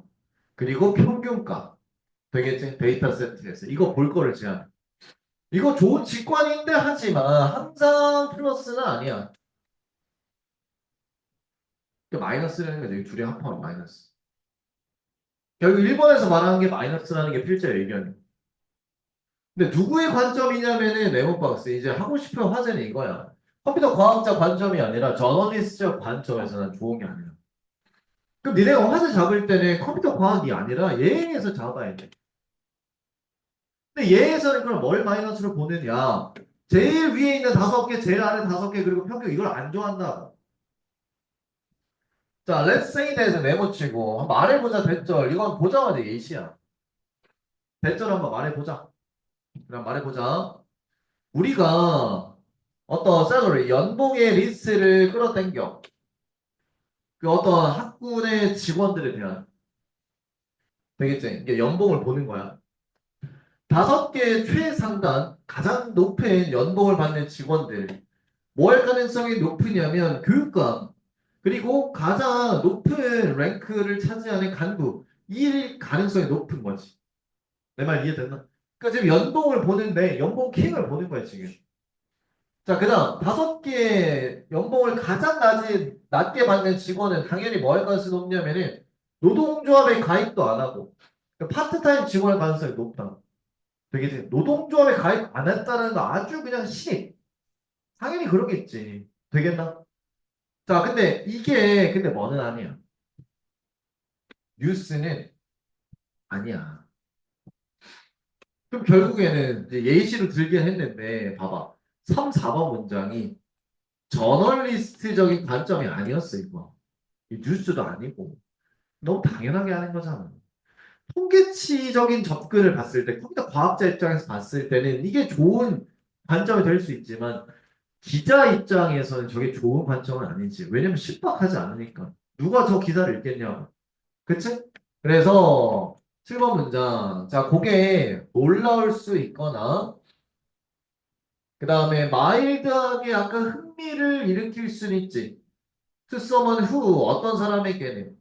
그리고 평균가. 되겠지? 데이터 세트에서. 이거 볼 거를 제안해. 이거 좋은 직관인데 하지만 항상 플러스는 아니야. 마이너스라는 거지. 둘이 합하면 마이너스. 결국 1번에서 말하는 게 마이너스라는 게 필자 의견이야. 근데 누구의 관점이냐면은 네모박스. 이제 하고 싶은 화제는 이거야. 컴퓨터 과학자 관점이 아니라 저널리스트적 관점에서는 좋은 게 아니야. 그럼 니네가 화제 잡을 때는 컴퓨터 과학이 아니라 예에서 잡아야 돼. 근데 예에서는 그럼 뭘 마이너스로 보느냐? 제일 위에 있는 5개, 제일 아래 5개, 그리고 평균 이걸 안 좋아한다. 자, let's say 대해서 메모치고 말해보자 대절. 이건 보자마자 예시야. 대절 한번 말해보자. 그럼 말해보자. 우리가 어떤 셀러리, 연봉의 리스트를 끌어당겨. 그 어떤 학군의 직원들에 대한. 되겠지? 이게 연봉을 보는 거야. 5개 최상단, 가장 높은 연봉을 받는 직원들. 뭐 할 가능성이 높으냐면 교육감. 그리고 가장 높은 랭크를 차지하는 간부. 이 가능성이 높은 거지. 내 말 이해됐나? 그러니까 지금 연봉을 보는데 연봉 킹을 보는 거야 지금. 자, 그다음 5개 연봉을 가장 낮게 받는 직원은 당연히 뭐 할 가능성이 높냐면은 노동조합에 가입도 안 하고 파트타임 직원의 가능성이 높다. 되게 노동조합에 가입 안 했다는 거 아주 그냥 시. 당연히 그러겠지. 되겠나? 자, 근데 이게 근데 뭐는 아니야. 뉴스는 아니야. 그럼 결국에는 이제 예시로 들긴 했는데 봐봐. 3, 4번 문장이 저널리스트적인 관점이 아니었어, 이거. 이 뉴스도 아니고. 너무 당연하게 하는 거잖아. 통계치적인 접근을 봤을 때, 컴퓨터 과학자 입장에서 봤을 때는 이게 좋은 관점이 될 수 있지만, 기자 입장에서는 저게 좋은 관점은 아니지. 왜냐면 신박하지 않으니까. 누가 저 기사를 읽겠냐고. 그치? 그래서 7번 문장. 자, 그게 놀라울 수 있거나, 그 다음에 마일드하게 약간 흥미를 일으킬 수는 있지. To someone who, 어떤 사람에게는.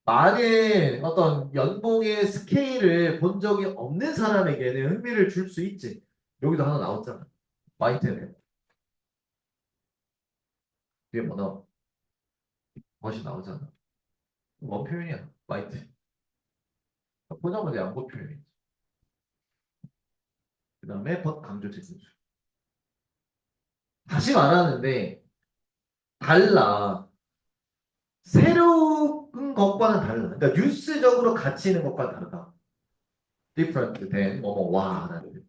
많은 어떤 연봉의 스케일을 본 적이 없는 사람에게는 흥미를 줄 수 있지. 여기도 하나 나왔잖아. 마이트네. 뒤에 뭐 나와? 멋이 나오잖아. 뭐 표현이야? 마이트. 보자마자 양보 표현이지. 그 다음에 벗 강조 재생수. 다시 말하는데 달라. 새로운 것과는 달라. 그러니까 뉴스적으로 가치 있는 것과 다르다. different than 뭐뭐 와라는.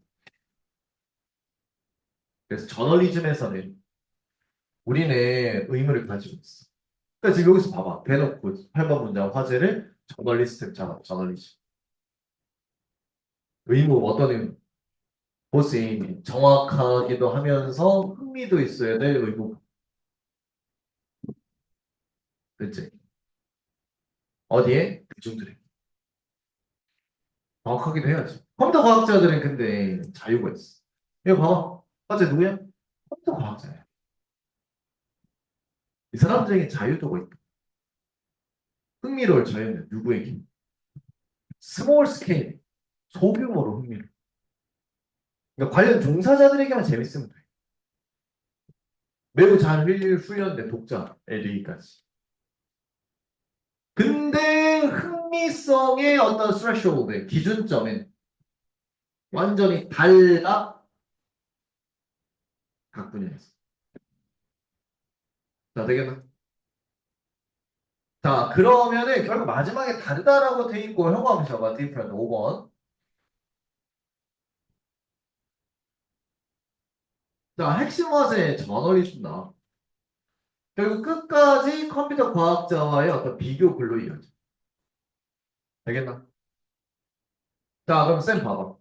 그래서 저널리즘에서는 우리는 의무를 가지고 있어. 그러니까 지금 여기서 봐봐. 대놓고 8번 문장 화제를 저널리스트 잡아. 저널리즘. 의무 어떤 의무? 보스임 정확하기도 하면서 흥미도 있어야 될 의무. 그치? 어디에? 대중들에. 정확하기도 해야지. 컴퓨터 과학자들은 근데 자유가 있어. 이거 봐봐. 화제 누구야? 컴퓨터 과학자야. 이 사람들에게 자유도가 있다. 흥미로울 자유는 누구에게? 스몰 스케일. 소규모로 흥미로. 그러니까 관련 종사자들에게만 재밌으면 돼. 매우 잘 훈련된 독자 LE까지. 근데 흥미성의 어떤 스레쇼드 기준점은 완전히 달라 각 분야에서. 자, 되겠나? 자, 그러면은 결국 마지막에 다르다라고 돼 있고 형광 한번 잡아. different 5번. 자, 핵심 화제 저널리스트다. 결국 끝까지 컴퓨터 과학자와의 어떤 비교 글로 이어져. 알겠나? 자, 그럼 쌤 봐봐.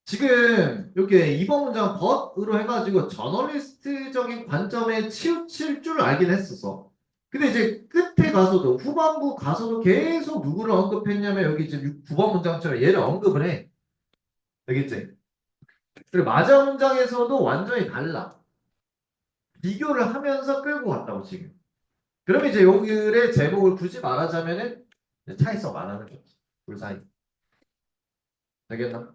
지금 이렇게 이번 문장 but으로 해가지고 저널리스트적인 관점에 치우칠 줄 알긴 했었어. 근데 이제 끝에 가서도 후반부 가서도 계속 누구를 언급했냐면 여기 지금 9번 문장처럼 얘를 언급을 해. 알겠지? 그리고 마지막 문장에서도 완전히 달라. 비교를 하면서 끌고 갔다고 지금. 그럼 이제 요 글의 제목을 굳이 말하자면은 차이성 말하는 거지. 둘 사이. 알겠나?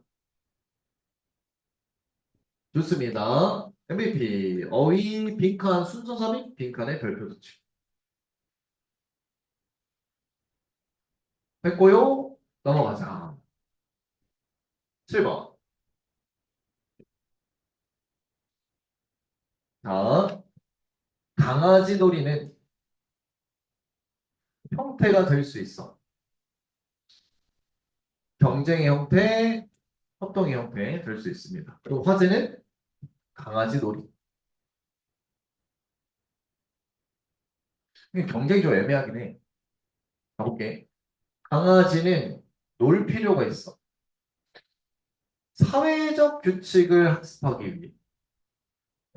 좋습니다. MVP 어휘 빈칸 순서 삽입 빈칸의 별표 도치. 했고요. 넘어가자. 7번. 자, 강아지 놀이는 형태가 될 수 있어. 경쟁의 형태, 협동의 형태 될 수 있습니다. 또 화제는 강아지 놀이. 이게 경쟁이 좀 애매하긴 해. 가볼게. 강아지는 놀 필요가 있어. 사회적 규칙을 학습하기 위해.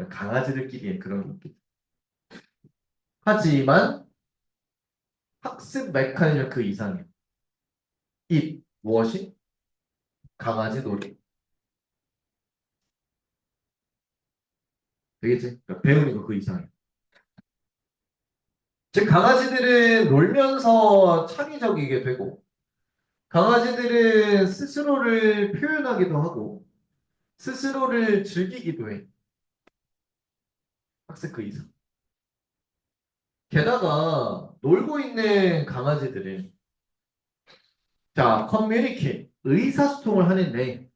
강아지들끼리의 그런 게 있겠지. 하지만 학습 메커니즘 그 이상이야. 이 무엇이? 강아지 놀이. 되겠지? 그러니까 배우는 거 그 이상이야. 즉 강아지들은 놀면서 창의적이게 되고 강아지들은 스스로를 표현하기도 하고 스스로를 즐기기도 해. 학습 그 이상. 게다가 놀고 있는 강아지들은 자, 커뮤니케 의사소통을 하는데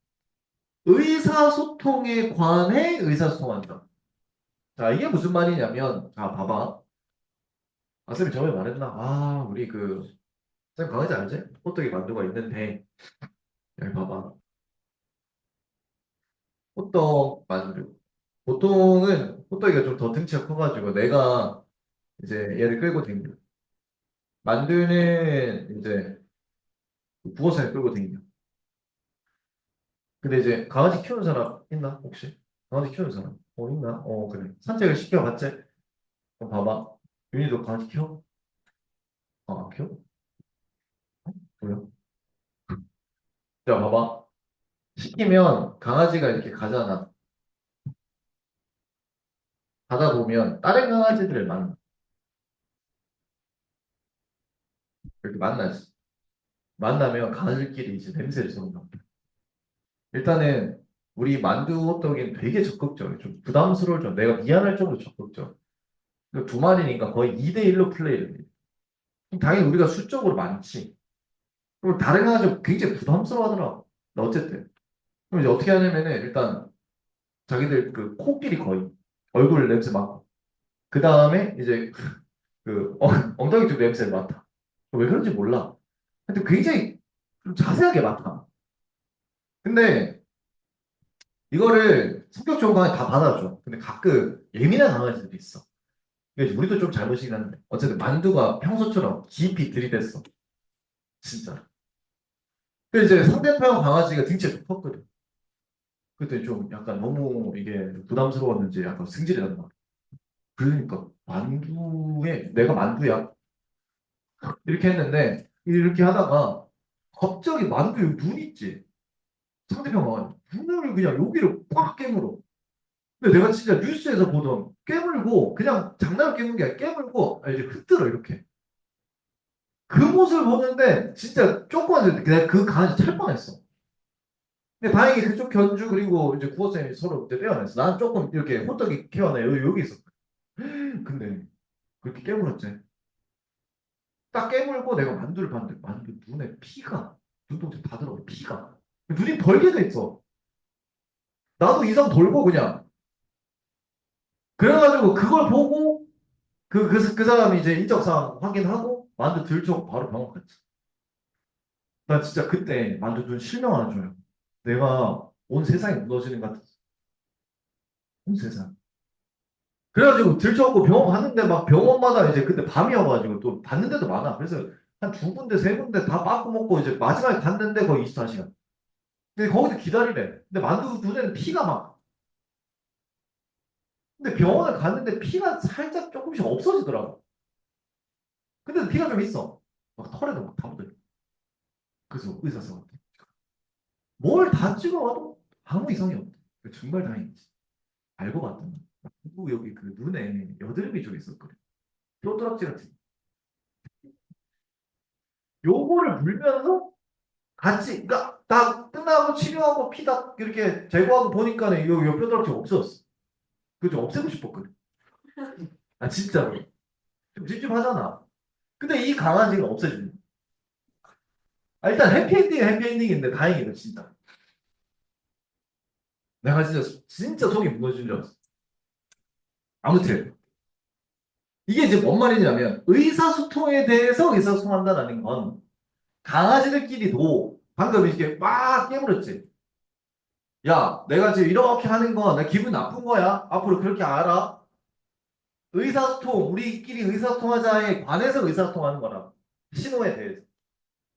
의사소통에 관해 의사소통한다. 자, 이게 무슨 말이냐면 자, 봐봐. 아, 쌤이 저번에 말했나? 아, 우리 쌤 강아지 알지? 호떡이 만두가 있는데 여기 봐봐. 호떡 만두. 보통은 호떡이가 좀 더 등치가 커가지고 내가 이제 얘를 끌고 다녀. 만두는 이제 부어서 끌고 다녀. 근데 이제 강아지 키우는 사람 있나 혹시? 강아지 키우는 사람? 있나? 그래. 산책을 시켜봤지? 봐봐. 윤희도 강아지 키워? 안 키워? 뭐야? 자, 봐봐. 시키면 강아지가 이렇게 가잖아. 가다 보면 다른 강아지들을 이렇게 만나지. 만나면 강아지들끼리 이제 냄새를 맡는다. 일단은 우리 만두 호떡이는 되게 적극적이야. 좀 부담스러울 정도. 내가 미안할 정도로 적극적. 두 마리니까 거의 2대1로 플레이를 해. 당연히 우리가 수적으로 많지. 그리고 다른 강아지 굉장히 부담스러워하더라. 어쨌든. 그럼 이제 어떻게 하냐면은 일단 자기들 그 코끼리 거의 얼굴 냄새 맡고 그 다음에 이제 엉덩이 쪽 냄새를 맡아. 왜 그런지 몰라. 근데 굉장히 좀 자세하게 맡아. 근데 이거를 성격 좋은 강아지 다 받아줘. 근데 가끔 예민한 강아지들이 있어. 그래서 우리도 좀 잘못이긴 한데 어쨌든 만두가 평소처럼 깊이 들이댔어. 진짜. 근데 이제 상대편 강아지가 등치가 좀 컸거든. 그때 좀 약간 너무 이게 부담스러웠는지 약간 승질이 났나. 그러니까 만두에 내가 만두야 이렇게 했는데 이렇게 하다가 갑자기 만두에 눈 있지. 상대편 강아지 눈을 그냥 여기를 꽉 깨물어. 근데 내가 진짜 뉴스에서 보던 깨물고 그냥 장난을 깨문 게 아니라 깨물고 이제 흔들어 이렇게. 그 모습을 보는데 진짜 조금만 내가 그 강아지 찰 뻔했어. 근데 다행히 그쪽 견주 그리고 이제 구호쌤이 서로 이제 떼어냈어. 난 조금 이렇게 호떡이 케어나 여기 있었어. 근데 그렇게 깨물었지. 딱 깨물고 내가 만두를 봤는데 만두 눈에 피가 눈동자 다 들어가 피가 눈이 벌게 돼 있어. 나도 이상 돌고 그냥 그래가지고 그걸 보고 그 사람이 이제 인적사항 확인하고 만두 들춰고 바로 병원 갔지. 나 진짜 그때 만두 눈 실명하는 줄 알고. 내가 온 세상이 무너지는 것 같았어. 온 세상. 그래가지고 들쳐갖고 병원 갔는데 막 병원마다 이제 그때 밤이어가지고 또 받는 데도 많아. 그래서 한 두 군데, 세 군데 다 빠꾸 먹고 이제 마지막에 갔는데 거의 24시간. 근데 거기서 기다리래. 근데 만두 눈에는 피가 막. 근데 병원을 갔는데 피가 살짝 조금씩 없어지더라고. 근데 피가 좀 있어. 막 털에도 막 다 묻어있고. 그래서 의사 선생님한테 뭘 다 찍어봐도 아무 이상이 없대. 정말 다행이지. 알고 봤더니 그리고 여기 그 눈에 여드름이 좀 있었거든. 뼈두락지 같은. 요거를 물면서 같이 그러니까 다 끝나고 치료하고 피 다 이렇게 제거하고 보니까는 요 뼈두락지 없었어. 그거 좀 없애고 싶었거든. 아 진짜로. 좀 찝찝하잖아. 근데 이 강아지가 없애주는. 아, 일단 해피엔딩은 해피엔딩인데 다행이다 진짜. 내가 진짜 속이 무너진 줄 알았어. 아무튼 이게 이제 뭔 말이냐면 의사소통에 대해서 의사소통한다는 건 강아지들끼리도 방금 이렇게 막 깨물었지. 야, 내가 지금 이렇게 하는 거 나 기분 나쁜 거야. 앞으로 그렇게 알아. 의사소통, 우리끼리 의사소통하자에 관해서 의사소통하는 거라. 신호에 대해서.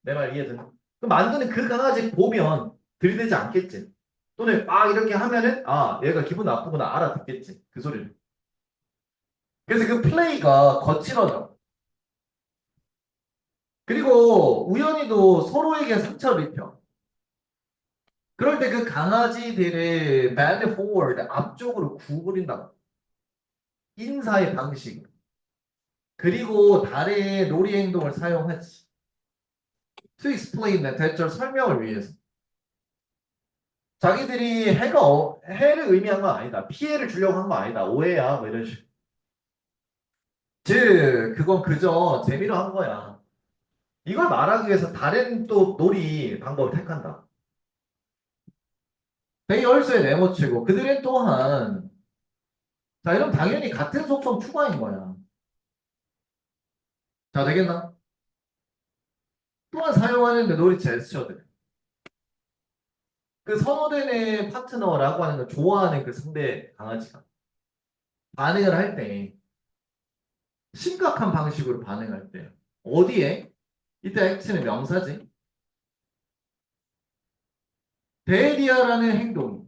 내 말 이해되나? 그럼 만두는 그 강아지 보면 들이대지 않겠지. 또는 막 이렇게 하면은 아, 얘가 기분 나쁘구나 알아듣겠지. 그 소리를. 그래서 그 플레이가 거칠어져. 그리고 우연히도 서로에게 상처를 입혀. 그럴 때 그 강아지들의 bend forward 앞쪽으로 구부린다. 인사의 방식. 그리고 달의 놀이 행동을 사용하지. To explain that 대절 설명을 위해서. 자기들이 해를 의미한 건 아니다. 피해를 주려고 한 거 아니다. 오해야. 뭐 이런 식. 즉, 그건 그저 재미로 한 거야. 이걸 말하기 위해서 다른 또 놀이 방법을 택한다. They also 네모치고 그들은 또한 자, 이러면 당연히 같은 속성 추가인 거야. 자, 되겠나? 또한 사용하는데 놀이 제스처들. 그 선호되는 파트너라고 하는 걸 좋아하는 그 상대 강아지가 반응을 할 때, 심각한 방식으로 반응할 때, 어디에? 이때 액션의 명사지. 데리아라는 행동.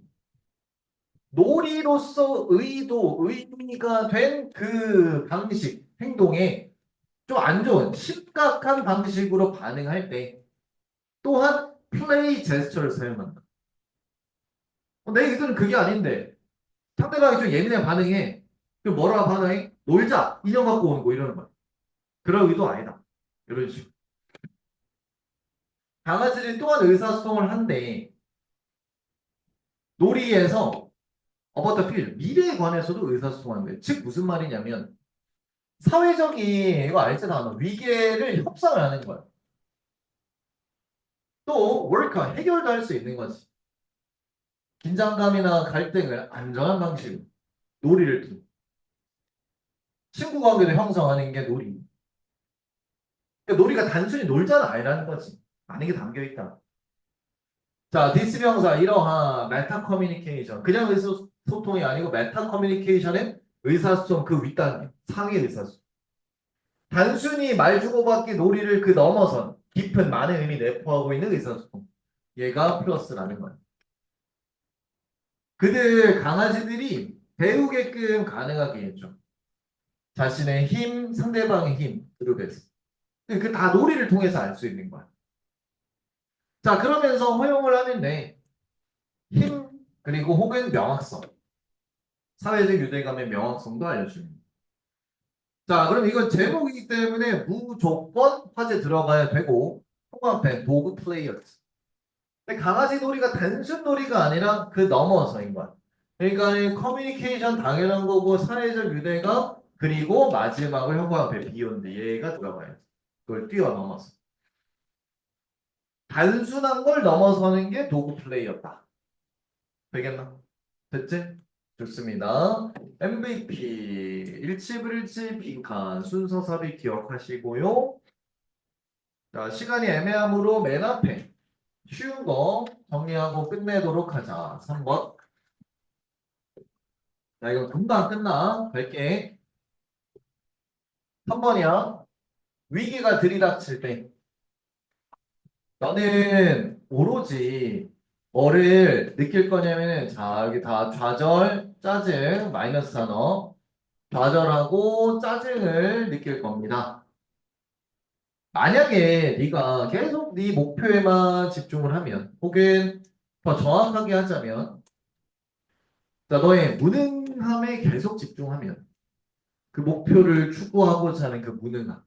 놀이로서 의미가 된 그 방식, 행동에 좀 안 좋은, 심각한 방식으로 반응할 때, 또한 플레이 제스처를 사용한다. 내 의도는 그게 아닌데, 상대방이 좀 예민한 반응해. 그 뭐라 반응해? 놀자. 인형 갖고 오는 거 이러는 거야. 그럴 의도 아니다. 이런 식으로. 강아지들이 또한 의사소통을 한데 놀이에서 about the future, 미래에 관해서도 의사소통하는 거예요. 즉 무슨 말이냐면 사회적인 이거 알지 단어 위계를 협상을 하는 거야. 또 work 해결도 할 수 있는 거지. 긴장감이나 갈등을 안전한 방식으로 놀이를 통해 친구 관계를 형성하는 게 놀이. 그러니까 놀이가 단순히 놀자는 아니라는 거지. 많은 게 담겨 있다. 자, 디스 명사 이러한 메타 커뮤니케이션. 그냥 의사소통이 아니고 메타 커뮤니케이션은 의사소통 그 윗단계, 상위 의사소통. 단순히 말 주고받기 놀이를 그 넘어선 깊은 많은 의미 내포하고 있는 의사소통. 얘가 플러스라는 거야. 그들 강아지들이 배우게끔 가능하게 해줘. 자신의 힘, 상대방의 힘, 그룹에서. 그 다 놀이를 통해서 알 수 있는 거야. 자, 그러면서 허용을 하는데 힘, 그리고 혹은 명확성. 사회적 유대감의 명확성도 알려주는 거야. 자, 그럼 이건 제목이기 때문에 무조건 화제 들어가야 되고 통합된 도구 플레이어스. 근데 강아지 놀이가 단순 놀이가 아니라 그 넘어서인 거야. 그러니까 커뮤니케이션 당연한 거고 사회적 유대감 그리고 마지막으로 형과 앞에 비욘드 얘가 들어가야지. 그걸 뛰어넘어서. 단순한 걸 넘어서는 게 도구 플레이였다. 되겠나? 됐지? 좋습니다. MVP, 일치불일치, 빈칸, 순서 삽입 기억하시고요. 자, 시간이 애매하므로 맨 앞에 쉬운 거 정리하고 끝내도록 하자. 3번. 자, 이거 금방 끝나. 갈게. 3번이야. 위기가 들이닥칠 때 너는 오로지 뭐를 느낄 거냐면은 자, 여기 다 좌절, 짜증, 마이너스 단어. 좌절하고 짜증을 느낄 겁니다. 만약에 네가 계속 네 목표에만 집중을 하면 혹은 더 정확하게 하자면 자, 너의 무능함에 계속 집중하면 그 목표를 추구하고자 하는 그 무능함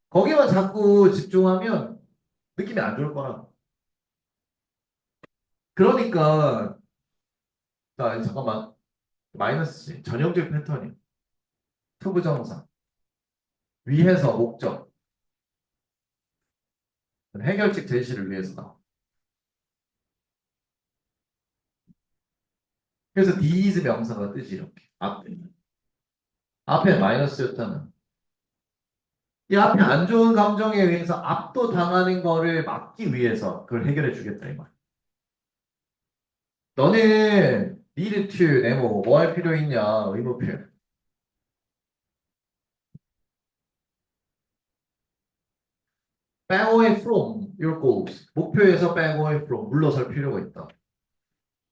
거기만 자꾸 집중하면 느낌이 안 좋을 거라고. 그러니까 자, 잠깐만. 마이너스 전형적 패턴이야. 투부정사. 위해서 목적. 해결책 제시를 위해서 나와. 그래서 these 명사가 뜨지 이렇게. 앞에 마이너스였잖아. 이 앞에 안 좋은 감정에 의해서 압도당하는 거를 막기 위해서 그걸 해결해 주겠다 이 말. 너는 need to 네모 뭐 할 필요 있냐 의무 표현. back away from your goals. 목표에서 back away from 물러설 필요가 있다.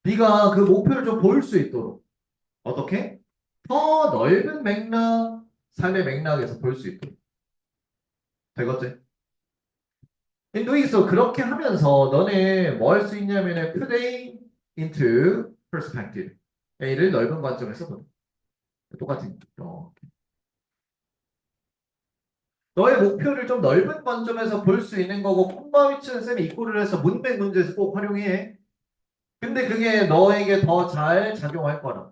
네가 그 목표를 좀 볼 수 있도록 어떻게? 더 넓은 맥락, 삶의 맥락에서 볼 수 있도록 되겠지? In doing so 그렇게 하면서 너는 뭐 할 수 있냐면은 put A into perspective. A를 넓은 관점에서 보는 똑같은 너의 목표를 좀 넓은 관점에서 볼 수 있는 거고 콤마위치는 쌤이 이꼬를 해서 문맥 문제에서 꼭 활용해. 근데 그게 너에게 더 잘 작용할 거라.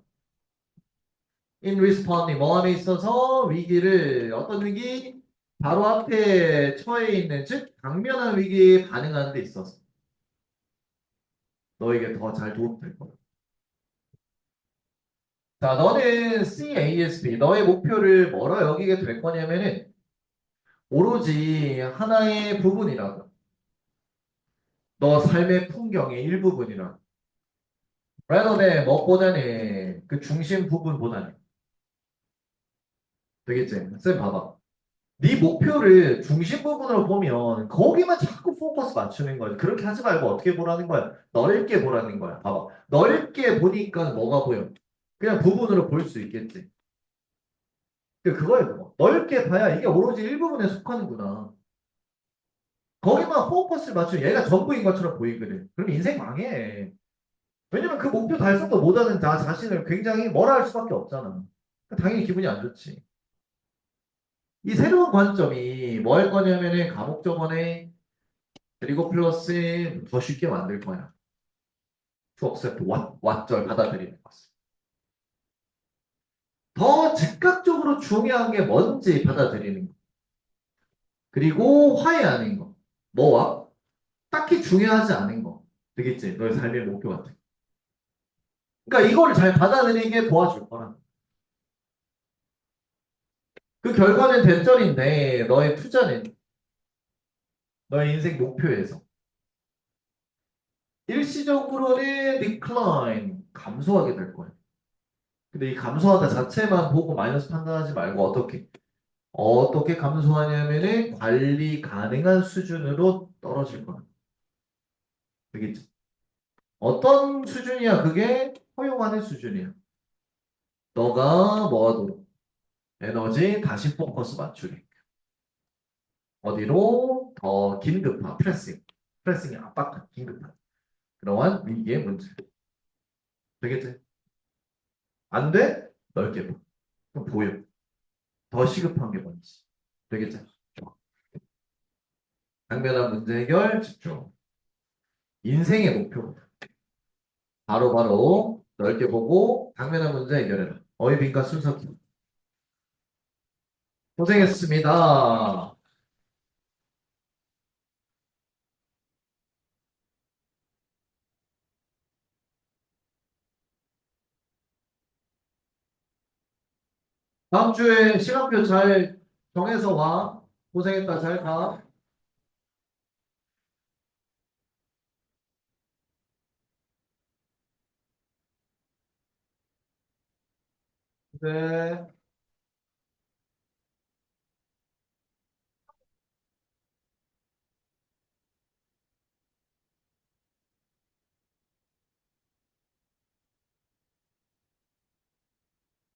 In responding 뭐함에 있어서 위기를 어떤 위기? 바로 앞에 처해 있는 즉 당면한 위기에 반응하는 데 있어서 너에게 더 잘 도움될 거야. 자, 너는 CASP 너의 목표를 뭐라 여기게 될 거냐면은 오로지 하나의 부분이라고. 너 삶의 풍경의 일부분이라고. rather than 뭐보다는 그 중심 부분보다는 되겠지? 쌤 봐봐. 네 목표를 중심 부분으로 보면 거기만 자꾸 포커스 맞추는 거야. 그렇게 하지 말고 어떻게 보라는 거야? 넓게 보라는 거야. 봐봐. 넓게 보니까 뭐가 보여? 그냥 부분으로 볼 수 있겠지. 그거야 그거. 넓게 봐야 이게 오로지 일부분에 속하는구나. 거기만 포커스를 맞추면 얘가 전부인 것처럼 보이거든. 그럼 인생 망해. 왜냐면 그 목표 달성도 못하는 나 자신을 굉장히 뭐라 할 수밖에 없잖아. 당연히 기분이 안 좋지. 이 새로운 관점이 뭐 할 거냐면은 감옥 저번에 그리고 플러스 더 쉽게 만들 거야. to accept 왓절 받아들이는 것을. 더 즉각적으로 중요한 게 뭔지 받아들이는 거. 그리고 화해하는 거. 뭐와? 딱히 중요하지 않은 거. 되겠지? 너의 삶의 목표 같은. 그러니까 이거를 잘 받아들이게 도와줄 거라. 그 결과는 대절인데 너의 투자는 너의 인생 목표에서 일시적으로는 decline 감소하게 될 거야. 근데 이 감소하다 자체만 보고 마이너스 판단하지 말고 어떻게 감소하냐면은 관리 가능한 수준으로 떨어질 거야. 되겠지? 어떤 수준이야? 그게 허용하는 수준이야. 너가 뭐 하도록 에너지 다시 포커스 맞추기. 어디로? 더 긴급한 프레싱이 압박한 긴급한 그러한 위기의 문제. 되겠지? 안 돼? 넓게 봐. 그럼 보여. 더 시급한 게 뭔지. 되겠지? 좋아. 당면한 문제 해결 집중. 인생의 목표. 바로바로 넓게 보고 당면한 문제 해결해라. 어휘빈과 순서기. 고생했습니다. 다음 주에 시간표 잘 정해서 와. 고생했다. 잘 가. 네.